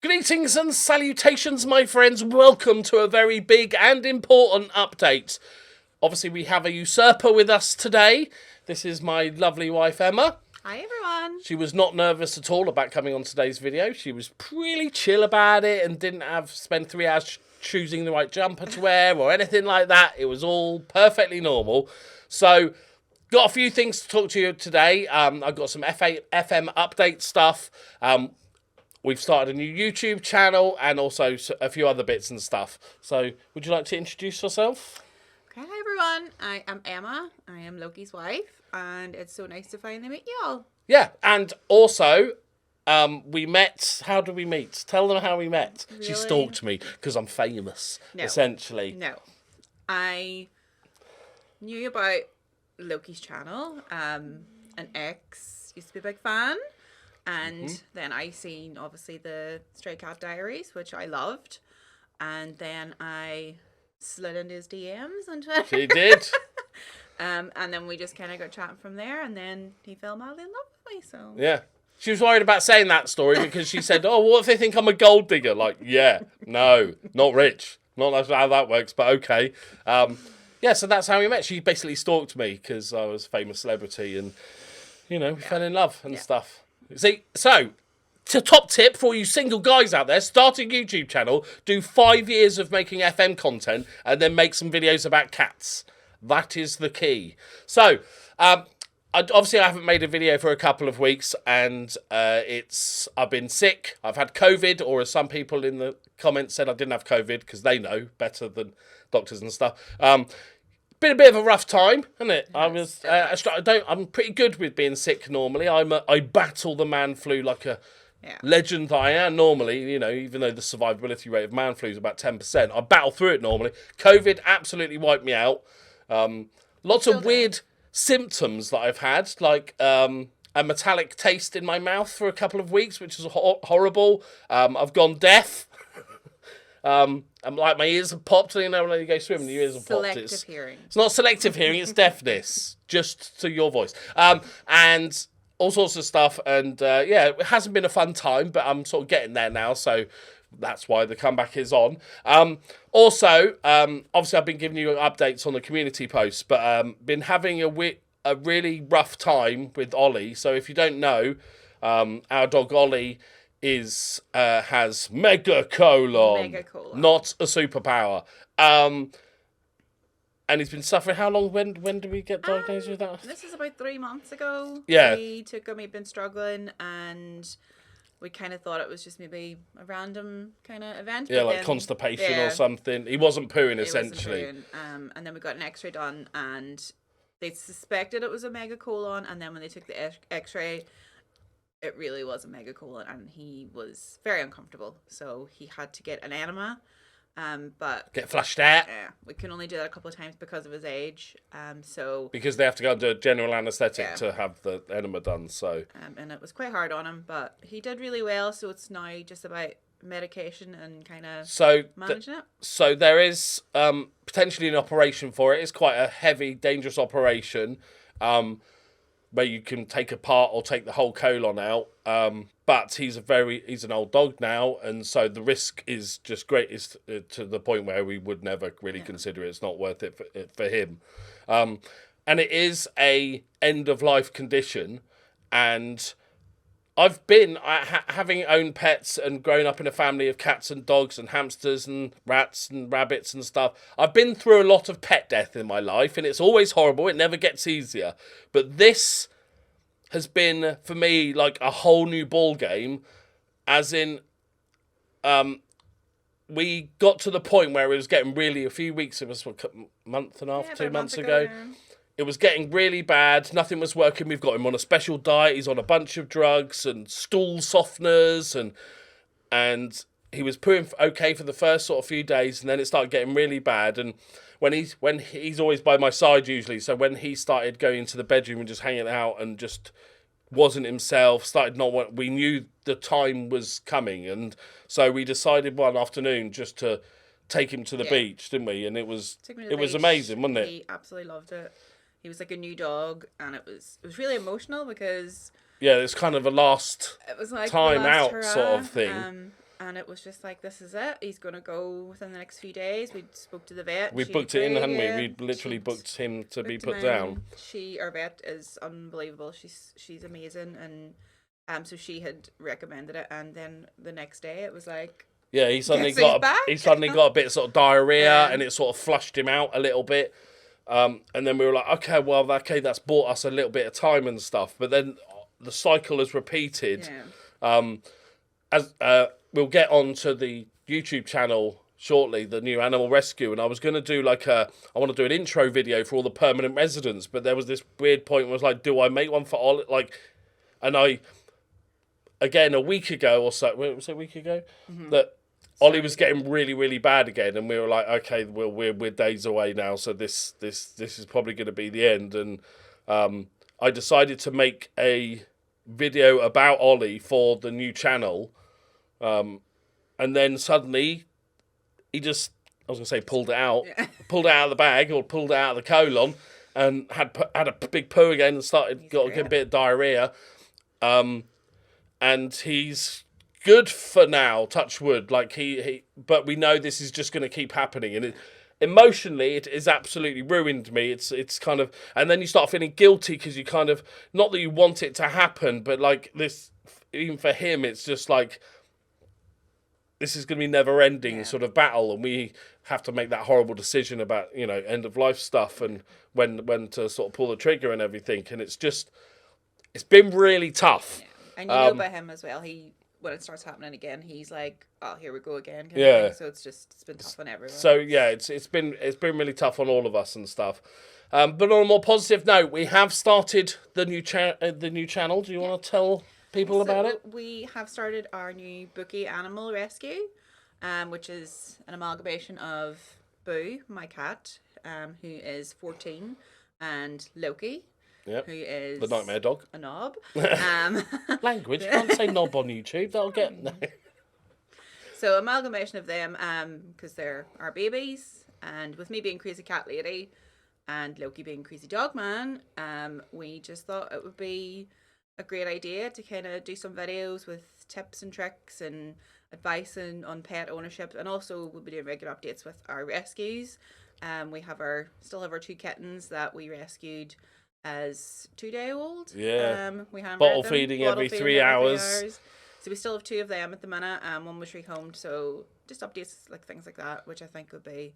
Greetings and salutations, my friends. Welcome to a very big and important update. Obviously, we have a usurper with us today. This is my lovely wife, Emma. Hi, everyone. She was not nervous at all about coming on today's video. She was really chill about it and didn't spend 3 hours choosing the right jumper to wear or anything like that. It was all perfectly normal. So, got a few things to talk to you today. I've got some FM update stuff. We've started a new YouTube channel and also a few other bits and stuff. So, would you like to introduce yourself? Okay, hi, everyone. I am Emma. I am Loki's wife, and it's so nice to finally meet you all. Yeah, and also, we met. How did we meet? Tell them how we met. Really? She stalked me because I'm famous, essentially. No. I knew about Loki's channel. An ex used to be a big fan. And then I seen, obviously, the Stray Cat Diaries, which I loved. And then I slid into his DMs on Twitter. She did. And then we just kind of got chatting from there. And then he fell madly in love with me, so... Yeah. She was worried about saying that story because she said, oh, what if they think I'm a gold digger? Like, yeah, no, not rich. Not how that works, but okay. Yeah, so that's how we met. She basically stalked me because I was a famous celebrity and, you know, we fell in love and stuff. See, so, top tip for you single guys out there, start a YouTube channel, do 5 years of making FM content, and then make some videos about cats. That is the key. So, obviously I haven't made a video for a couple of weeks, and I've been sick, I've had COVID, or as some people in the comments said, I didn't have COVID, because they know better than doctors and stuff. Been a bit of a rough time, hasn't it? Yes, I'm pretty good with being sick normally. I battle the man flu like a legend that I am normally. You know, even though the survivability rate of man flu is about 10%, I battle through it normally. COVID absolutely wiped me out. Lots of weird symptoms that I've had, like a metallic taste in my mouth for a couple of weeks, which is horrible. I've gone deaf. I'm like, my ears have popped. You know, when you go swimming, your ears have popped. Selective hearing. It's not selective hearing, it's deafness, just to your voice. And all sorts of stuff. And yeah, it hasn't been a fun time, but I'm sort of getting there now. So that's why the comeback is on. Also, obviously, I've been giving you updates on the community posts, but been having a really rough time with Olly. So if you don't know, our dog Olly has megacolon, not a superpower. And he's been suffering. How long? When did we get diagnosed with that? This is about 3 months ago. Yeah. We took him, he'd been struggling, and we kind of thought it was just maybe a random kind of event. Yeah, like constipation or something. He wasn't pooing, essentially. And then we got an x-ray done, and they suspected it was a megacolon, and then when they took the x-ray, it really was a megacolon, and he was very uncomfortable. So he had to get an enema, but get flushed out. Yeah, we can only do that a couple of times because of his age. Because they have to go under general anaesthetic to have the enema done. So and it was quite hard on him, but he did really well. So it's now just about medication and kind of managing it. So there is potentially an operation for it. It's quite a heavy, dangerous operation. Where you can take apart or take the whole colon out. But he's an old dog now, and so the risk is just great. Is to the point where we would never really consider it. It's not worth it for him. And it is a end of life condition, and I've been having owned pets and grown up in a family of cats and dogs and hamsters and rats and rabbits and stuff. I've been through a lot of pet death in my life, and it's always horrible. It never gets easier. But this has been, for me, like a whole new ball game, as in, we got to the point where it was getting really, a few weeks, it was a month and a half, 2 months ago. It was getting really bad. Nothing was working. We've got him on a special diet. He's on a bunch of drugs and stool softeners, and he was pooing okay for the first sort of few days, and then it started getting really bad. And when he's always by my side usually, so when he started going into the bedroom and just hanging out and just wasn't himself, we knew the time was coming, and so we decided one afternoon just to take him to the beach, didn't we? And it was amazing, wasn't it? He absolutely loved it. He was like a new dog, and it was really emotional because it's kind of a last it was like time last out hurrah, sort of thing. and it was just like, this is it. He's going to go within the next few days. We spoke to the vet. We booked it in, hadn't we? We literally booked him to be put down. Our vet is unbelievable. She's amazing, and so she had recommended it, and then the next day it was like, yeah, he suddenly got a bit of sort of diarrhea, and it sort of flushed him out a little bit. And then we were like, okay, that's bought us a little bit of time and stuff. But then the cycle has repeated. Yeah. As we'll get on to the YouTube channel shortly, the new animal rescue, and I was going to do I want to do an intro video for all the permanent residents, but there was this weird point where I was like, do I make one for all? And again, a week ago or so, was it a week ago? Mm-hmm. That Ollie was getting really, really bad again, and we were like, okay, we're days away now, so this is probably going to be the end. And I decided to make a video about Ollie for the new channel, and then suddenly he just, I was going to say pulled it out of the bag, or pulled it out of the colon, and had a big poo again and got a bit of diarrhea, and he's good for now, touch wood. But we know this is just going to keep happening, and emotionally, it has absolutely ruined me. It's kind of, and then you start feeling guilty because you kind of, not that you want it to happen, but like this, even for him, it's just like, this is going to be never-ending sort of battle, and we have to make that horrible decision about, end of life stuff and when to sort of pull the trigger and everything. And it's been really tough. Yeah. And you know about him as well. When it starts happening again, he's like, "Oh, here we go again." Kind of thing. So it's been tough on everyone. So yeah, it's been really tough on all of us and stuff. But on a more positive note, we have started the new channel. Do you want to tell people about it? We have started our new Bookie Animal Rescue, which is an amalgamation of Boo, my cat, who is 14, and Loki. Yep. Who is the nightmare dog? A knob. Language. You can't say knob on YouTube. That'll get no. So amalgamation of them, because they're our babies, and with me being crazy cat lady, and Loki being crazy dog man, we just thought it would be a great idea to kind of do some videos with tips and tricks and advice on pet ownership, and also we'll be doing regular updates with our rescues. We still have our 2 kittens that we rescued as 2-day-old. Yeah. We bottle feeding every 3 hours. So we still have 2 of them at the minute. One was rehomed. So just updates, like things like that, which I think would be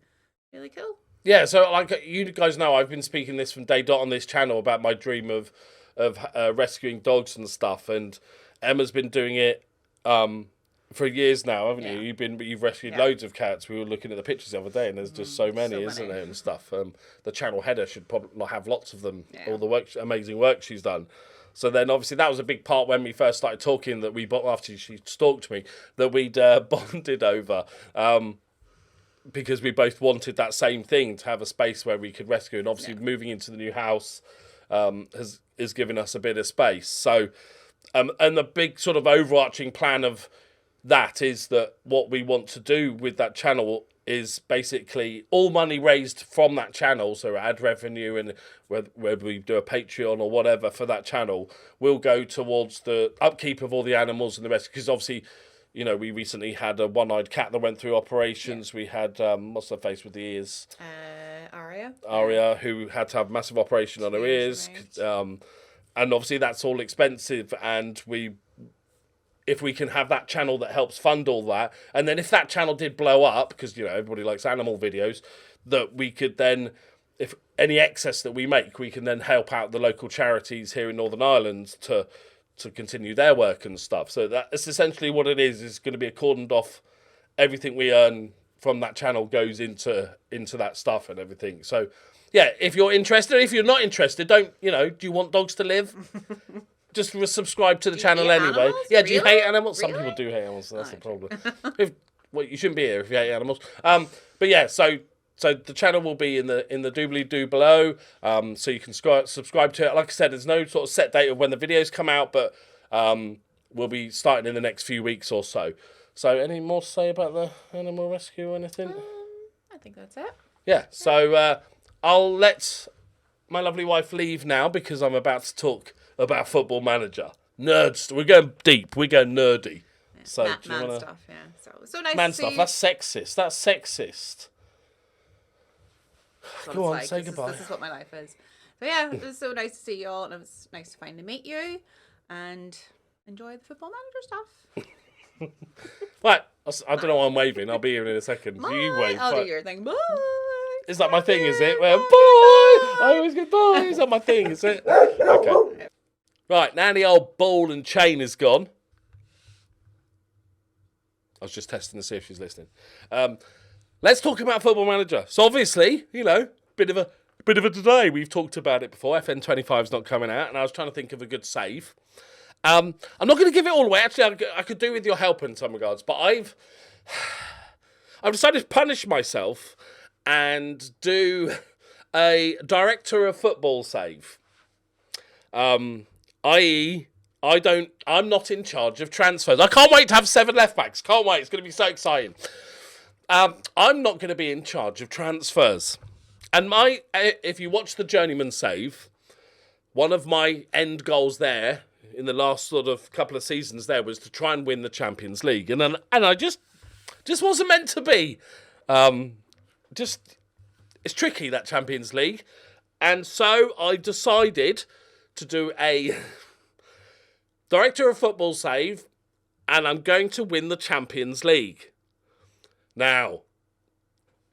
really cool. Yeah. So like you guys know, I've been speaking this from day dot on this channel about my dream of rescuing dogs and stuff, and Emma's been doing it for years now, haven't you? You've rescued loads of cats. We were looking at the pictures the other day, and there's just so many, isn't there, and stuff. The channel header should probably have lots of them. Yeah. All the amazing work she's done. So then, obviously, that was a big part when we first started talking that after she stalked me, that we'd bonded over, because we both wanted that same thing, to have a space where we could rescue. And obviously, moving into the new house has given us a bit of space. So, and the big sort of overarching plan of that is that what we want to do with that channel is basically all money raised from that channel, so ad revenue and whether we do a Patreon or whatever for that channel, will go towards the upkeep of all the animals and the rest. Because obviously, we recently had a one-eyed cat that went through operations. Yeah. We had, what's her face with the ears? Aria, who had to have a massive operation on her ears. And obviously that's all expensive, and if we can have that channel that helps fund all that, and then if that channel did blow up, because everybody likes animal videos, that we could then, if any excess that we make, we can then help out the local charities here in Northern Ireland to continue their work and stuff. So that's essentially what it is. It's going to be a cordoned off. Everything we earn from that channel goes into that stuff and everything. So yeah, if you're interested, if you're not interested, do you want dogs to live? Just subscribe to the channel anyway. Animals? Yeah, really? Do you hate animals? Really? Some people do hate animals, so that's the problem. You shouldn't be here if you hate animals. But yeah, so the channel will be in the doobly-doo below, so you can subscribe to it. Like I said, there's no sort of set date of when the videos come out, but we'll be starting in the next few weeks or so. So any more to say about the animal rescue or anything? I think that's it. Yeah, so I'll let my lovely wife leave now because I'm about to talk about Football Manager. Nerds. We're going deep. We're going nerdy. So do you man wanna... stuff, yeah. So nice Man to stuff, see. that's sexist. That's sexist. That's what Go it's on, like. say This goodbye. This is what my life is. So yeah, it was so nice to see you all, and it was nice to finally meet you and enjoy the Football Manager stuff. Right, I don't know why I'm waving. I'll be here in a second. Bye. You wave. I'll Right. do your thing. Bye. Is that my thing, is it? Well, bye! I always go bye. Is that my thing, is it? Okay. Right, now the old ball and chain is gone. I was just testing to see if she's listening. Let's talk about Football Manager. So obviously, you know, bit of a today. We've talked about it before. FN25's not coming out, and I was trying to think of a good save. I'm not going to give it all away. Actually, I could do with your help in some regards, but I've decided to punish myself and do a director of football save. I.e., I'm not in charge of transfers. I can't wait to have 7 left backs. Can't wait. It's going to be so exciting. I'm not going to be in charge of transfers. And if you watch the Journeyman save, one of my end goals there in the last sort of couple of seasons there was to try and win the Champions League. And I just wasn't meant to be. It's tricky, that Champions League. And so I decided to do a director of football save, and I'm going to win the Champions League. Now,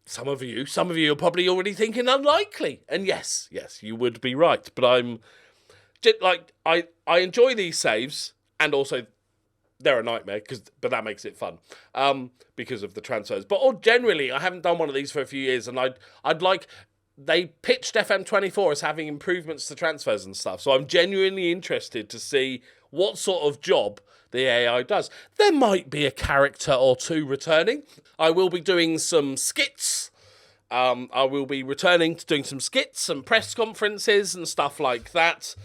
some of you are probably already thinking unlikely. And yes, you would be right. But I enjoy these saves, and also they're a nightmare, but that makes it fun because of the transfers. But generally, I haven't done one of these for a few years, and they pitched FM24 as having improvements to transfers and stuff. So I'm genuinely interested to see what sort of job the AI does. There might be a character or two returning. I will be doing some skits. I will be returning to doing some skits and press conferences and stuff like that.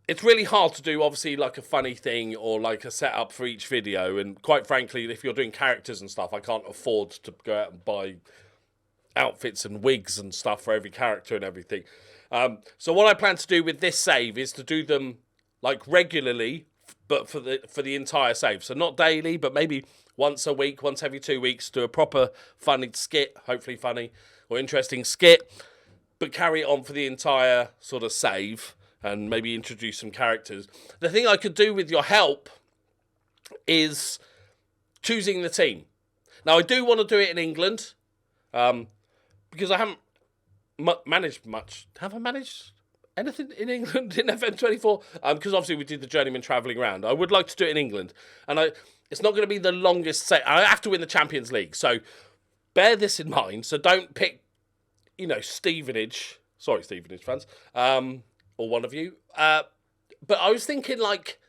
It's really hard to do, obviously, like a funny thing or like a setup for each video. And quite frankly, if you're doing characters and stuff, I can't afford to go out and buy outfits and wigs and stuff for every character and everything. So what I plan to do with this save is to do them like regularly, but for the entire save. So not daily, but maybe once a week, once every 2 weeks, do a proper funny skit, hopefully funny or interesting skit, but carry it on for the entire sort of save and maybe introduce some characters. The thing I could do with your help is choosing the team. Now, I do want to do it in England, because I haven't managed much. Have I managed anything in England in FM24? Because obviously we did the Journeyman travelling around. I would like to do it in England. And it's not going to be the longest set. I have to win the Champions League. So bear this in mind. So don't pick, Stevenage. Sorry, Stevenage fans. Or one of you. But I was thinking like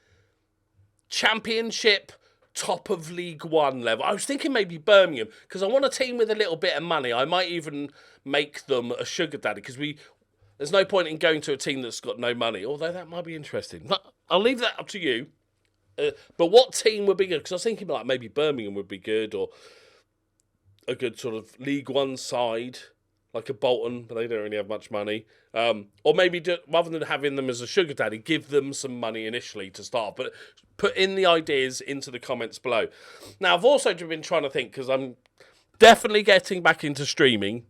Championship, top of League One level. I was thinking maybe Birmingham, because I want a team with a little bit of money. I might even make them a sugar daddy, because there's no point in going to a team that's got no money, although that might be interesting. I'll leave that up to you. But what team would be good? Because I was thinking like maybe Birmingham would be good, or a good sort of League One side, like a Bolton, but they don't really have much money. Or maybe rather than having them as a sugar daddy, give them some money initially to start. But put in the ideas into the comments below. Now, I've also been trying to think, because I'm definitely getting back into streaming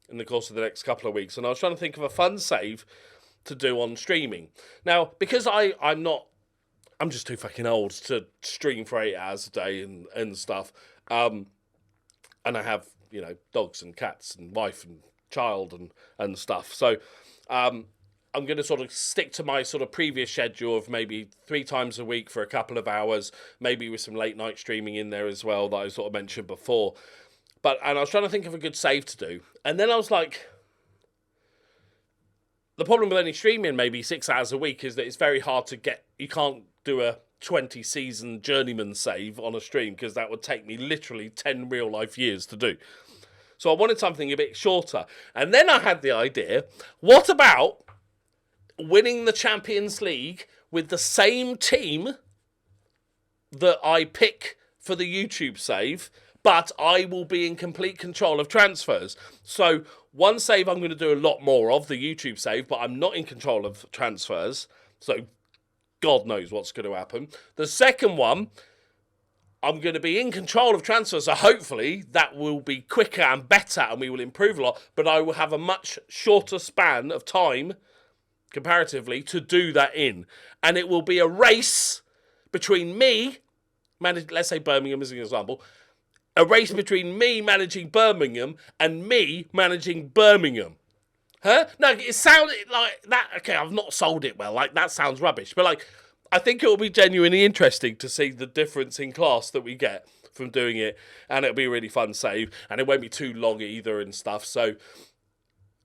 in the course of the next couple of weeks. And I was trying to think of a fun save to do on streaming. Now, because I'm just too fucking old to stream for 8 hours a day and stuff. And I have, dogs and cats and wife and child and stuff. So I'm going to sort of stick to my sort of previous schedule of maybe 3 times a week for a couple of hours, maybe with some late night streaming in there as well that I sort of mentioned before. And I was trying to think of a good save to do. And then I was like, the problem with only streaming maybe 6 hours a week is that it's very hard to get. You can't do a 20-season Journeyman save on a stream, because that would take me literally 10 real-life years to do. So I wanted something a bit shorter. And then I had the idea, what about winning the Champions League with the same team that I pick for the YouTube save, but I will be in complete control of transfers. So one save I'm going to do a lot more of, the YouTube save, but I'm not in control of transfers. So God knows what's going to happen. The second one, I'm going to be in control of transfers, so hopefully that will be quicker and better and we will improve a lot, but I will have a much shorter span of time, comparatively, to do that in. And it will be a race between me, let's say Birmingham as an example, a race between me managing Birmingham and me managing Birmingham. Huh? No, it sounded like that. Okay, I've not sold it well. Like, that sounds rubbish. But, like, I think it will be genuinely interesting to see the difference in class that we get from doing it. And it'll be a really fun save. And it won't be too long either and stuff. So,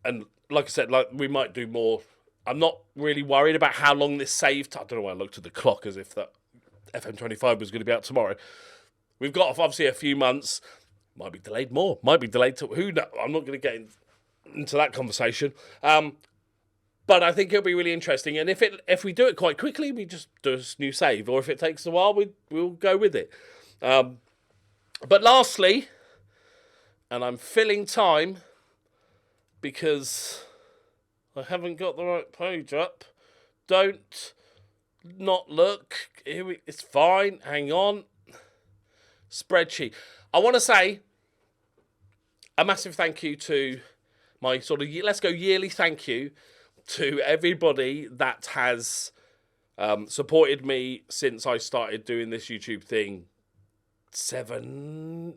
and like I said, like, we might do more. I'm not really worried about how long this saved. I don't know why I looked at the clock as if that FM25 was going to be out tomorrow. We've got obviously a few months. Might be delayed more. Might be delayed to who knows. I'm not going to get into that conversation. But I think it'll be really interesting. And if we do it quite quickly, we just do a new save. Or if it takes a while, we'll go with it. But lastly, and I'm filling time because I haven't got the right page up. Don't not look. It's fine. Hang on. Spreadsheet. I want to say a massive thank you to my sort of, let's go yearly thank you to everybody that has supported me since I started doing this YouTube thing 7,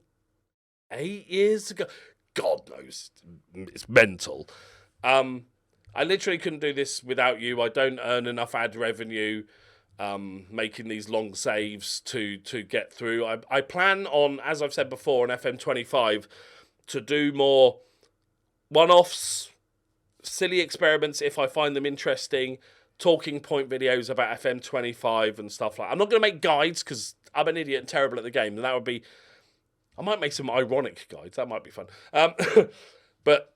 8 years ago. God knows. It's mental. I literally couldn't do this without you. I don't earn enough ad revenue making these long saves to get through. I plan on, as I've said before, on FM25 to do more one-offs, silly experiments if I find them interesting, talking point videos about FM25 and stuff like that. I'm not going to make guides because I'm an idiot and terrible at the game. And that would be... I might make some ironic guides. That might be fun. But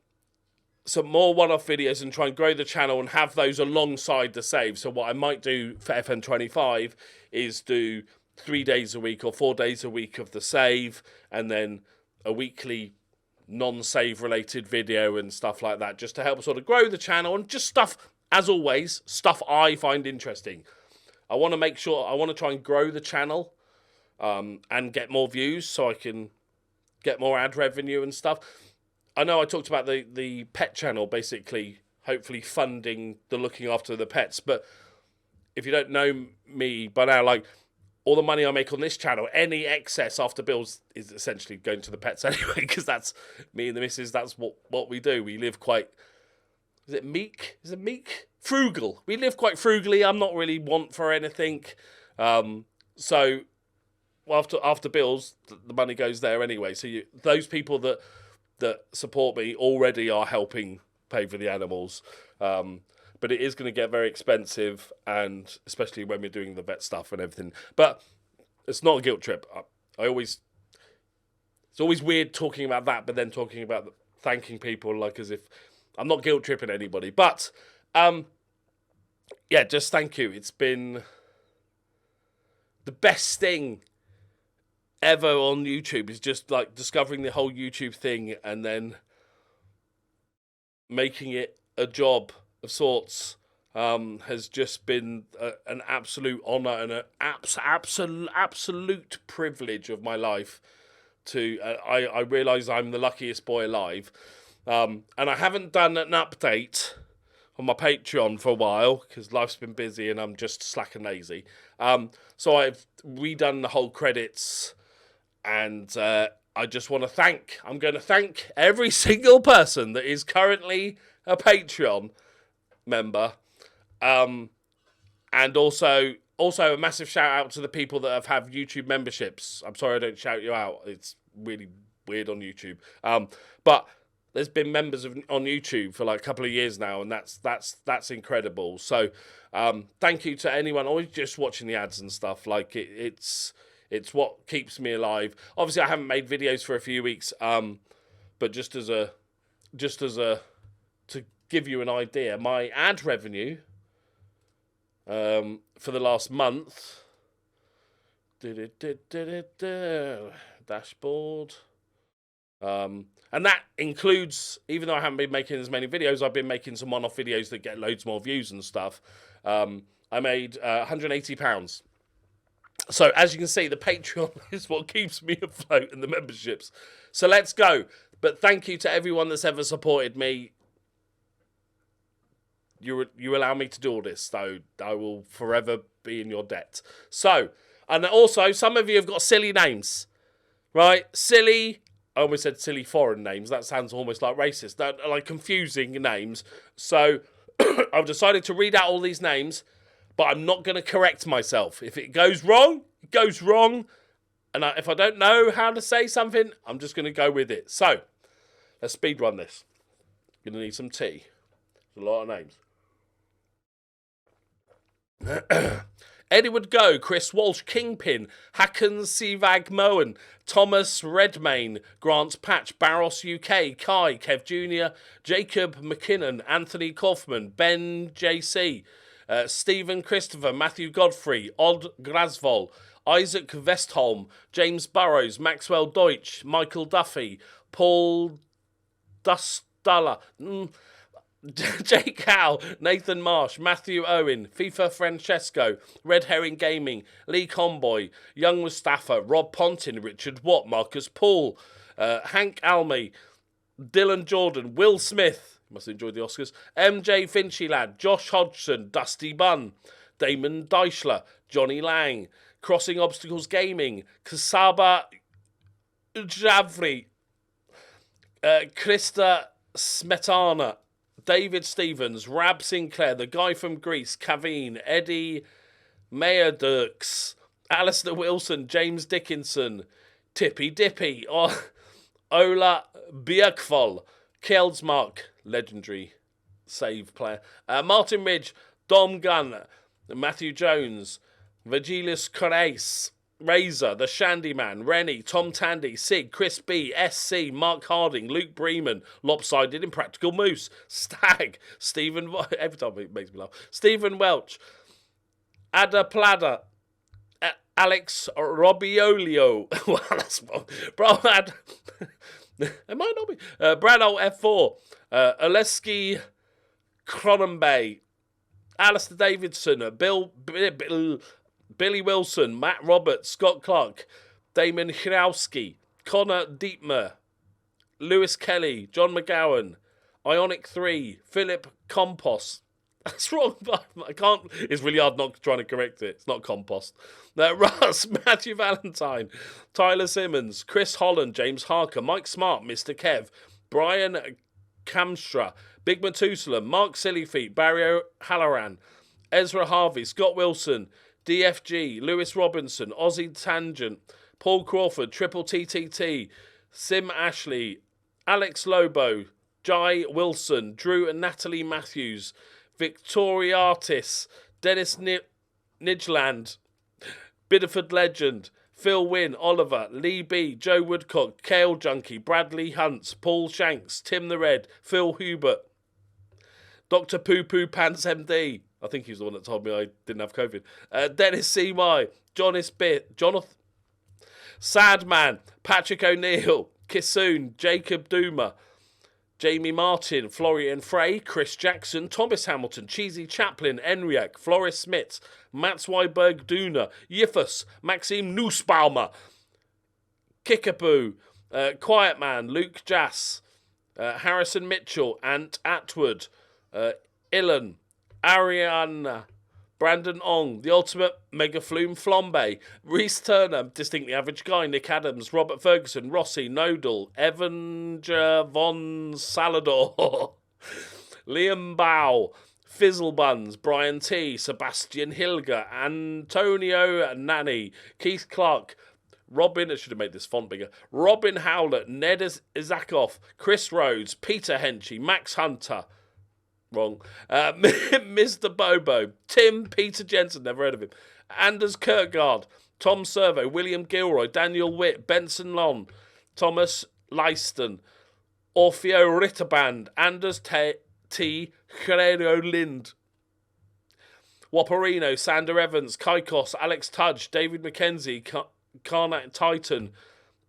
some more one-off videos and try and grow the channel and have those alongside the save. So what I might do for FM25 is do 3 days a week or 4 days a week of the save and then a weekly non-save related video and stuff like that, just to help sort of grow the channel and just stuff, as always, stuff I find interesting. I want to make sure, I want to try and grow the channel and get more views so I can get more ad revenue and stuff. I know I talked about the pet channel, basically, hopefully funding the looking after the pets. But if you don't know me by now, like, all the money I make on this channel, any excess after bills is essentially going to the pets anyway, because that's me and the missus, that's what we do. We live quite, is it meek? Is it meek? Frugal. We live quite frugally. I'm not really want for anything. So after bills, the money goes there anyway. So those people that support me already are helping pay for the animals. But it is going to get very expensive, and especially when we're doing the vet stuff and everything. But it's not a guilt trip. It's always weird talking about that, but then talking about thanking people like as if I'm not guilt tripping anybody. But yeah, just thank you. It's been the best thing ever on YouTube, is just like discovering the whole YouTube thing and then making it a job of sorts. Has just been an absolute honour and an absolute privilege of my life. I realise I'm the luckiest boy alive. And I haven't done an update on my Patreon for a while because life's been busy and I'm just slack and lazy. So I've redone the whole credits, and I just want to thank, I'm going to thank every single person that is currently a Patreon member. And also a massive shout out to the people that have YouTube memberships. I'm sorry I don't shout you out. It's really weird on YouTube. But there's been members on YouTube for like a couple of years now, and that's incredible. So thank you to anyone always just watching the ads and stuff. Like it's what keeps me alive. Obviously I haven't made videos for a few weeks, but just as a to give you an idea, my ad revenue for the last month, dashboard, and that includes, even though I haven't been making as many videos, I've been making some one-off videos that get loads more views and stuff. I made £180. So as you can see, the Patreon is what keeps me afloat and the memberships. So let's go. But thank you to everyone that's ever supported me. You allow me to do all this, so I will forever be in your debt. So, and also, some of you have got silly names, right? Silly, I almost said silly foreign names. That sounds almost like racist. They're like confusing names. So, I've decided to read out all these names, but I'm not going to correct myself. If it goes wrong, it goes wrong. And if I don't know how to say something, I'm just going to go with it. So, let's speedrun this. Going to need some tea. There's a lot of names. Eddie Would Go, Chris Walsh, Kingpin, Hakan Sivag Moen, Thomas Redmayne, Grant Patch, Barros UK, Kai, Kev Jr., Jacob McKinnon, Anthony Kaufman, Ben JC, Stephen Christopher, Matthew Godfrey, Odd Grasvoll, Isaac Vestholm, James Burrows, Maxwell Deutsch, Michael Duffy, Paul Dustala, Jake Howe, Nathan Marsh, Matthew Owen, FIFA Francesco, Red Herring Gaming, Lee Comboy, Young Mustafa, Rob Pontin, Richard Watt, Marcus Paul, Hank Almy, Dylan Jordan, Will Smith, must have enjoyed the Oscars, MJ Finchy Lad, Josh Hodgson, Dusty Bunn, Damon Deichler, Johnny Lang, Crossing Obstacles Gaming, Kasaba Javri, Krista Smetana, David Stevens, Rab Sinclair, the guy from Greece, Kaveen, Eddie Mayerdurks, Alistair Wilson, James Dickinson, Tippy Dippy, Ola Bjerkvold, Kelsmark, legendary save player, Martin Ridge, Dom Gunn, Matthew Jones, Virgilius Correis, Razor, The Shandyman, Rennie, Tom Tandy, Sig, Chris B, SC, Mark Harding, Luke Breeman, Lopsided, Impractical Moose, Stag, Stephen, every time it makes me laugh, Stephen Welch, Ada Plada, Alex Robiolio, well, that's Brad, it might not be, Brad F4, Oleski Cronenbay, Alistair Davidson, Billy Wilson, Matt Roberts, Scott Clark, Damon Hirowski, Connor Dietmer, Lewis Kelly, John McGowan, Ionic 3, Philip Compost. That's wrong, but I can't. It's really hard not trying to correct it. It's not compost. Russ, Matthew Valentine, Tyler Simmons, Chris Holland, James Harker, Mike Smart, Mr. Kev, Brian Kamstra, Big Methuselah, Mark Sillyfeet, Barry Halloran, Ezra Harvey, Scott Wilson, DFG, Lewis Robinson, Ozzy Tangent, Paul Crawford, Triple TTT, Sim Ashley, Alex Lobo, Jai Wilson, Drew and Natalie Matthews, Victoriatis, Dennis Nidgeland, Bideford Legend, Phil Wynn, Oliver, Lee B, Joe Woodcock, Kale Junkie, Bradley Hunts, Paul Shanks, Tim the Red, Phil Hubert, Dr. Poo Poo Pants MD, I think he's the one that told me I didn't have COVID, Dennis C.Y, Jonathan, Sadman, Patrick O'Neill, Kissoon, Jacob Duma, Jamie Martin, Florian Frey, Chris Jackson, Thomas Hamilton, Cheesy Chaplin, Enriak, Floris Smith, Mats Weiberg Duna, Yiffus, Maxime Nussbaumer, Kickapoo, Quiet Man, Luke Jass, Harrison Mitchell, Ant Atwood, Ilan, Ariana, Brandon Ong, The Ultimate Mega Flume Flambe, Reese Turner, Distinctly Average Guy, Nick Adams, Robert Ferguson, Rossi, Nodal, Evanger Von Salador, Liam Bow, Fizzlebuns, Brian T, Sebastian Hilger, Antonio Nani, Keith Clark, Robin, I should have made this font bigger, Robin Howlett, Ned Isakoff, Chris Rhodes, Peter Henchy, Max Hunter, wrong, Mr. Bobo, Tim Peter Jensen, never heard of him, Anders Kirkgard, Tom Servo, William Gilroy, Daniel Witt, Benson Lon, Thomas Leiston, Orfeo Ritterband, Anders T. Guerrero Lind, Waparino, Sander Evans, Kaikos, Alex Tudge, David McKenzie, Karnak Titan,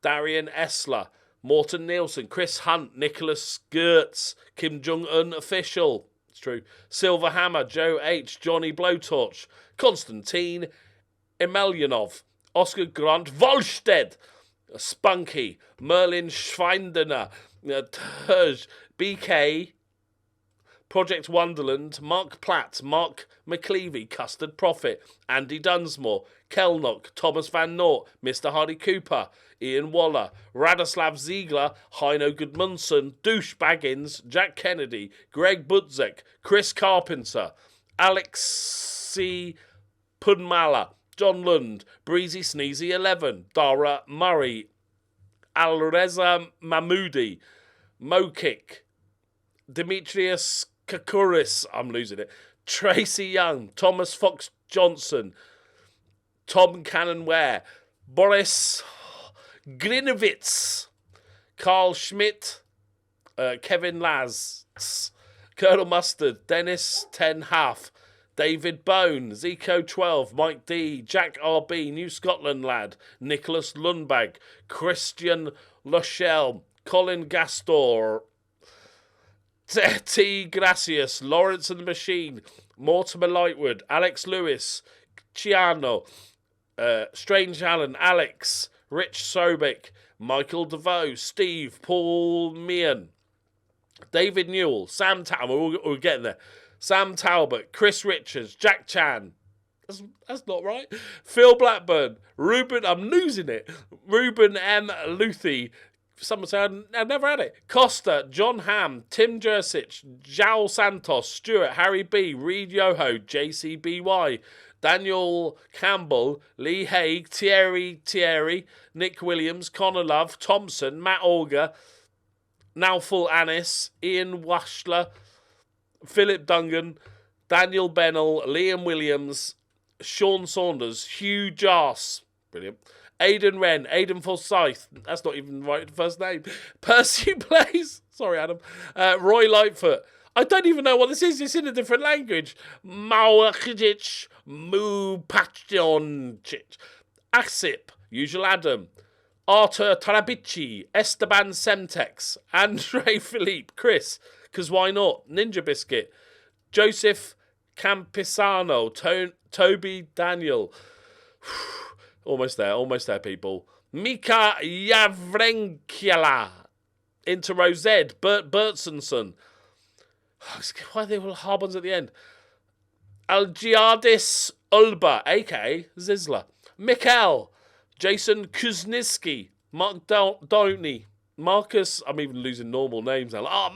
Darian Essler, Morton Nielsen, Chris Hunt, Nicholas Gertz, Kim Jong-un Official, It's true. Silver Hammer, Joe H, Johnny Blowtorch, Konstantin Emelyanov, Oscar Grant Volstead, Spunky, Merlin Schweindener, Terj, BK, Project Wonderland, Mark Platt, Mark McLeavy, Custard Prophet, Andy Dunsmore, Kelnock, Thomas Van Nort, Mr. Hardy Cooper, Ian Waller, Radoslav Ziegler, Heino Gudmundsson, Douche Baggins, Jack Kennedy, Greg Budzek, Chris Carpenter, Alex C. Pudmala, John Lund, Breezy Sneezy 11, Dara Murray, Alreza Mahmoudi, Mokick, Demetrius Kakuris, I'm losing it, Tracy Young, Thomas Fox Johnson, Tom Cannon Ware, Boris Grinovitz, Carl Schmidt, Kevin Laz, Colonel Mustard, Dennis Ten Half, David Bone, Zico 12, Mike D, Jack RB, New Scotland Lad, Nicholas Lundbag, Christian Lochelle, Colin Gastor, T. Gracias, Lawrence and the Machine, Mortimer Lightwood, Alex Lewis, Ciano, Strange Allen, Alex, Rich Sobek, Michael DeVoe, Steve, Paul Meehan, David Newell, Sam Talbot, we're getting there, Sam Talbot, Chris Richards, Jack Chan, that's not right, Phil Blackburn, Ruben, I'm losing it, Ruben M. Luthi, someone said I've never had it. Costa, John Ham, Tim Jersich, João Santos, Stuart, Harry B, Reed Yoho, JCBY, Daniel Campbell, Lee Haig, Thierry, Nick Williams, Connor Love, Thompson, Matt Olga, Naufal Anis, Ian Washler, Philip Dungan, Daniel Bennell, Liam Williams, Sean Saunders, Hugh Jas, brilliant, Aidan Wren, Aidan Forsyth, that's not even right first name, Percy Blaze, sorry Adam, Roy Lightfoot, I don't even know what this is, it's in a different language, Mauakic, Mupachdoncic, Asip, Usual Adam, Artur Tarabici, Esteban Semtex, Andre Philippe, Chris, because why not, Ninja Biscuit, Joseph Campisano, Toby Daniel, almost there, people. Mika Yavrenkiala, into Rosed, Bert Bertsonson. Why are they all hard ones at the end? Algiardis Ulba, a.k.a. Zizla. Mikkel, Jason Kuzniski, Mark Downey, Marcus, I'm even losing normal names now.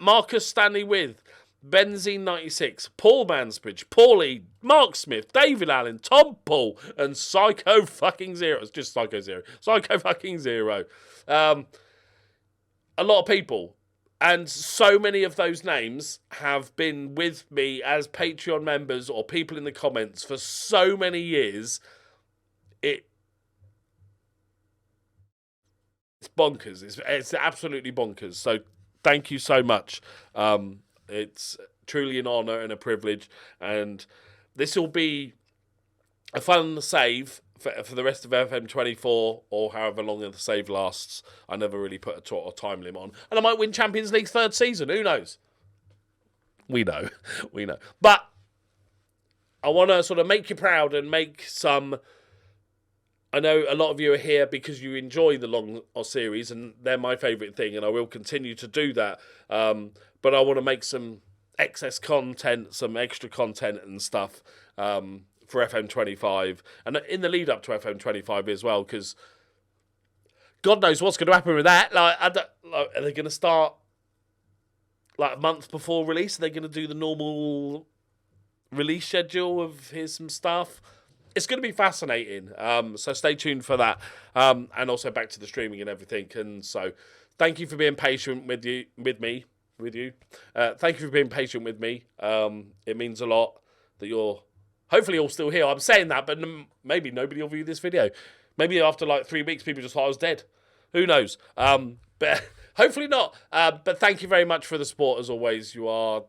Marcus Stanley With, Benzene 96, Paul Mansbridge, Paulie, Mark Smith, David Allen, Tom Paul, and Psycho fucking Zero. It's just Psycho Zero. Psycho fucking Zero. A lot of people. And so many of those names have been with me as Patreon members or people in the comments for so many years. It's bonkers. It's absolutely bonkers. So thank you so much. It's truly an honour and a privilege. And this will be a fun save for the rest of FM24 or however long the save lasts. I never really put a time limit on. And I might win Champions League third season. Who knows? We know. But I want to sort of make you proud and make some... I know a lot of you are here because you enjoy the long series and they're my favourite thing and I will continue to do that. But I want to make some excess content, some extra content and stuff for FM25 and in the lead up to FM25 as well, because God knows what's going to happen with that. Are they going to start like a month before release? Are they going to do the normal release schedule of here's some stuff? It's going to be fascinating. So stay tuned for that. And also back to the streaming and everything. And so thank you for being patient with me. Thank you for being patient with me. It means a lot that you're hopefully all still here. I'm saying that, but maybe nobody will view this video. Maybe after like 3 weeks, people just thought I was dead. Who knows? But hopefully not. But thank you very much for the support as always. You are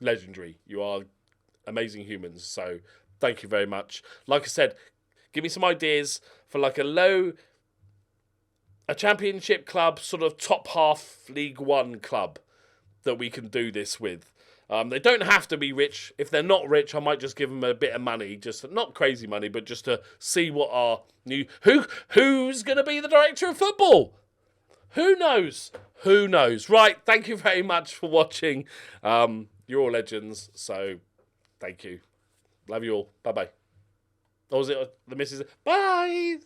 legendary. You are amazing humans. So thank you very much. Like I said, give me some ideas for like a championship club, sort of top half League One club that we can do this with. They don't have to be rich. If they're not rich, I might just give them a bit of money, just not crazy money, but just to see what our new who's going to be the director of football. Who knows? Who knows? Right. Thank you very much for watching. You're all legends. So thank you. Love you all. Bye bye. Or was it the missus? Bye.